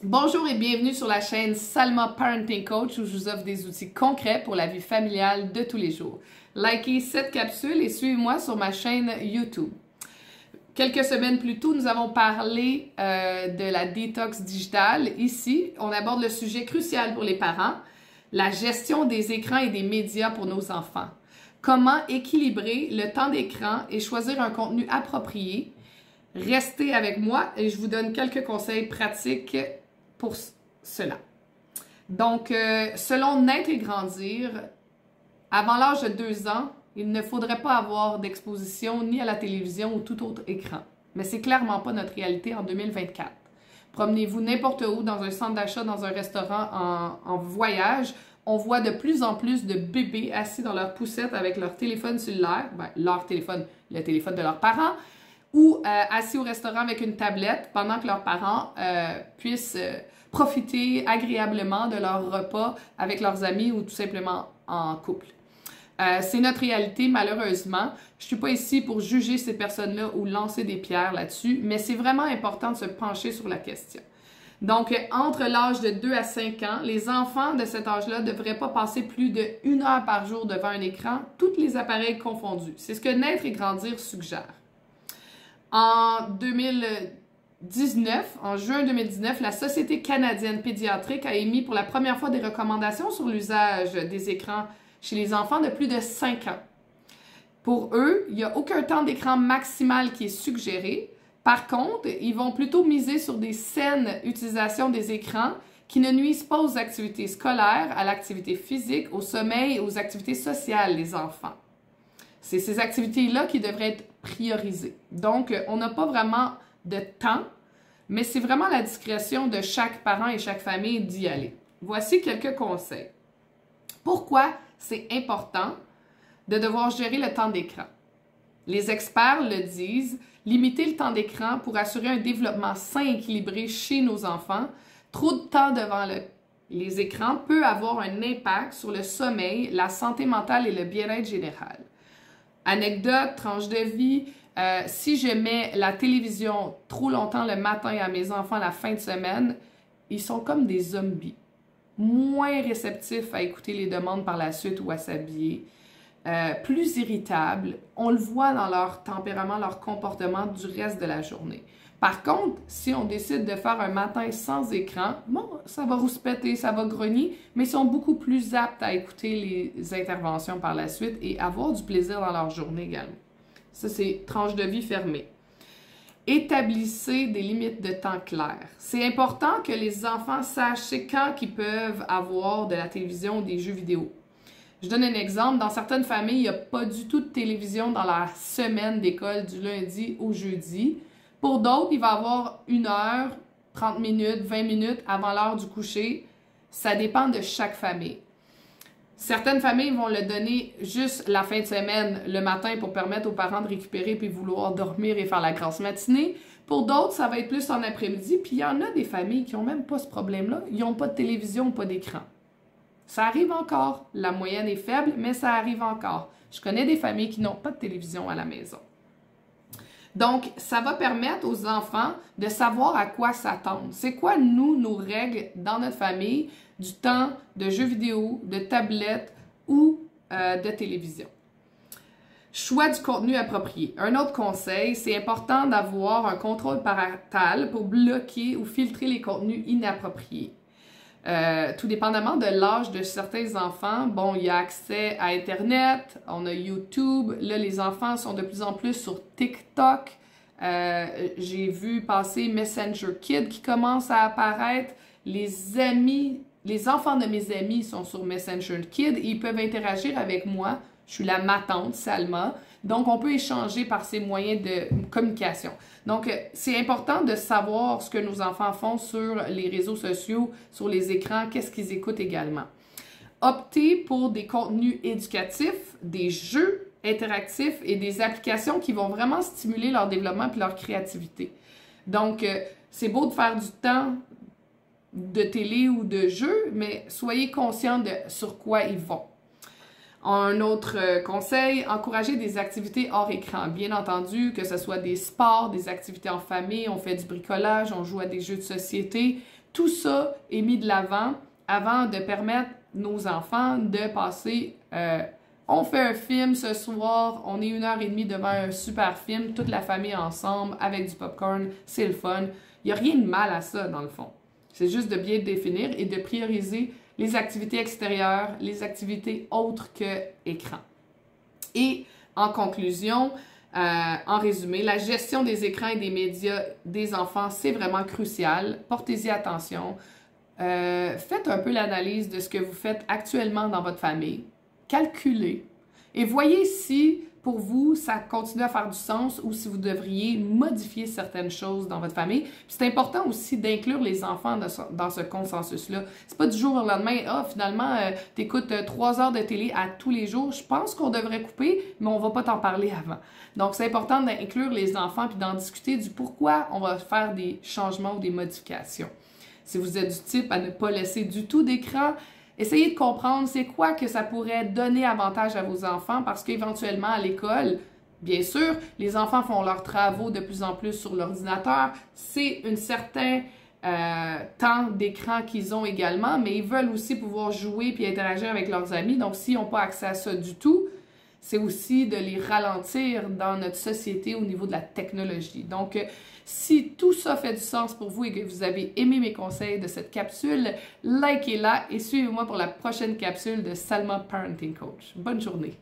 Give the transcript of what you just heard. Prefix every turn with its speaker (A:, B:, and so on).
A: Bonjour et bienvenue sur la chaîne Salma Parenting Coach où je vous offre des outils concrets pour la vie familiale de tous les jours. Likez cette capsule et suivez-moi sur ma chaîne YouTube. Quelques semaines plus tôt, nous avons parlé de la détox digitale. Ici, on aborde le sujet crucial pour les parents, la gestion des écrans et des médias pour nos enfants. Comment équilibrer le temps d'écran et choisir un contenu approprié. Restez avec moi et je vous donne quelques conseils pratiques pour cela. Donc, selon Naître et Grandir, avant l'âge de 2 ans, il ne faudrait pas avoir d'exposition ni à la télévision ou tout autre écran. Mais c'est clairement pas notre réalité en 2024. Promenez-vous n'importe où, dans un centre d'achat, dans un restaurant, en voyage, on voit de plus en plus de bébés assis dans leur poussette avec leur téléphone cellulaire, leur téléphone, le téléphone de leurs parents, ou assis au restaurant avec une tablette pendant que leurs parents puissent profiter agréablement de leur repas avec leurs amis ou tout simplement en couple. C'est notre réalité, malheureusement. Je ne suis pas ici pour juger ces personnes-là ou lancer des pierres là-dessus, mais c'est vraiment important de se pencher sur la question. Donc, entre l'âge de 2 à 5 ans, les enfants de cet âge-là ne devraient pas passer plus de 1 heure par jour devant un écran, tous les appareils confondus. C'est ce que Naître et Grandir suggère. En 2019, en juin 2019, la Société canadienne pédiatrique a émis pour la première fois des recommandations sur l'usage des écrans chez les enfants de plus de 5 ans. Pour eux, il n'y a aucun temps d'écran maximal qui est suggéré. Par contre, ils vont plutôt miser sur des saines utilisations des écrans qui ne nuisent pas aux activités scolaires, à l'activité physique, au sommeil et aux activités sociales des enfants. C'est ces activités-là qui devraient être priorisées. Donc, on n'a pas vraiment de temps, mais c'est vraiment la discrétion de chaque parent et chaque famille d'y aller. Voici quelques conseils. Pourquoi c'est important de devoir gérer le temps d'écran? Les experts le disent, limiter le temps d'écran pour assurer un développement sain et équilibré chez nos enfants. Trop de temps devant les écrans peut avoir un impact sur le sommeil, la santé mentale et le bien-être général. Anecdote, tranche de vie, si je mets la télévision trop longtemps le matin à mes enfants la fin de semaine, ils sont comme des zombies, moins réceptifs à écouter les demandes par la suite ou à s'habiller, plus irritables, on le voit dans leur tempérament, leur comportement du reste de la journée. Par contre, si on décide de faire un matin sans écran, bon, ça va rouspéter, ça va grogner, mais ils sont beaucoup plus aptes à écouter les interventions par la suite et avoir du plaisir dans leur journée également. Ça, c'est tranche de vie fermée. Établissez des limites de temps claires. C'est important que les enfants sachent quand ils peuvent avoir de la télévision ou des jeux vidéo. Je donne un exemple. Dans certaines familles, il n'y a pas du tout de télévision dans la semaine d'école du lundi au jeudi. Pour d'autres, il va y avoir 1 heure, 30 minutes, 20 minutes avant l'heure du coucher. Ça dépend de chaque famille. Certaines familles vont le donner juste la fin de semaine, le matin, pour permettre aux parents de récupérer puis vouloir dormir et faire la grasse matinée. Pour d'autres, ça va être plus en après-midi. Puis il y en a des familles qui n'ont même pas ce problème-là. Ils n'ont pas de télévision, pas d'écran. Ça arrive encore. La moyenne est faible, mais ça arrive encore. Je connais des familles qui n'ont pas de télévision à la maison. Donc, ça va permettre aux enfants de savoir à quoi s'attendre. C'est quoi, nous, nos règles dans notre famille du temps de jeux vidéo, de tablettes ou de télévision. Choix du contenu approprié. Un autre conseil, c'est important d'avoir un contrôle parental pour bloquer ou filtrer les contenus inappropriés. Tout dépendamment de l'âge de certains enfants, bon, il y a accès à Internet, on a YouTube, là, les enfants sont de plus en plus sur TikTok. J'ai vu passer Messenger Kids qui commence à apparaître. Les enfants de mes amis sont sur Messenger Kids et ils peuvent interagir avec moi. Je suis ma tante, Salma. Donc, on peut échanger par ces moyens de communication. Donc, c'est important de savoir ce que nos enfants font sur les réseaux sociaux, sur les écrans, qu'est-ce qu'ils écoutent également. Optez pour des contenus éducatifs, des jeux interactifs et des applications qui vont vraiment stimuler leur développement et leur créativité. Donc, c'est beau de faire du temps de télé ou de jeu, mais soyez conscients de sur quoi ils vont. Un autre conseil, encourager des activités hors écran. Bien entendu, que ce soit des sports, des activités en famille, on fait du bricolage, on joue à des jeux de société. tout ça est mis de l'avant avant de permettre nos enfants de passer... on fait un film ce soir, on est 1h30 devant un super film, toute la famille ensemble, avec du popcorn, c'est le fun. Il n'y a rien de mal à ça, dans le fond. C'est juste de bien définir et de prioriser les activités extérieures, les activités autres que écran. Et en conclusion, en résumé, la gestion des écrans et des médias des enfants, c'est vraiment crucial. Portez-y attention. Faites un peu l'analyse de ce que vous faites actuellement dans votre famille. Calculez et voyez si, pour vous, ça continue à faire du sens ou si vous devriez modifier certaines choses dans votre famille. C'est important aussi d'inclure les enfants dans ce consensus-là. C'est pas du jour au lendemain, finalement, t'écoutes 3 heures de télé à tous les jours. Je pense qu'on devrait couper, mais on va pas t'en parler avant. Donc, c'est important d'inclure les enfants puis d'en discuter du pourquoi on va faire des changements ou des modifications. Si vous êtes du type à ne pas laisser du tout d'écran, essayez de comprendre c'est quoi que ça pourrait donner avantage à vos enfants parce qu'éventuellement à l'école, bien sûr, les enfants font leurs travaux de plus en plus sur l'ordinateur. C'est un certain temps d'écran qu'ils ont également, mais ils veulent aussi pouvoir jouer puis interagir avec leurs amis. Donc, s'ils n'ont pas accès à ça du tout, c'est aussi de les ralentir dans notre société au niveau de la technologie. Donc, si tout ça fait du sens pour vous et que vous avez aimé mes conseils de cette capsule, likez-la et suivez-moi pour la prochaine capsule de Salma Parenting Coach. Bonne journée!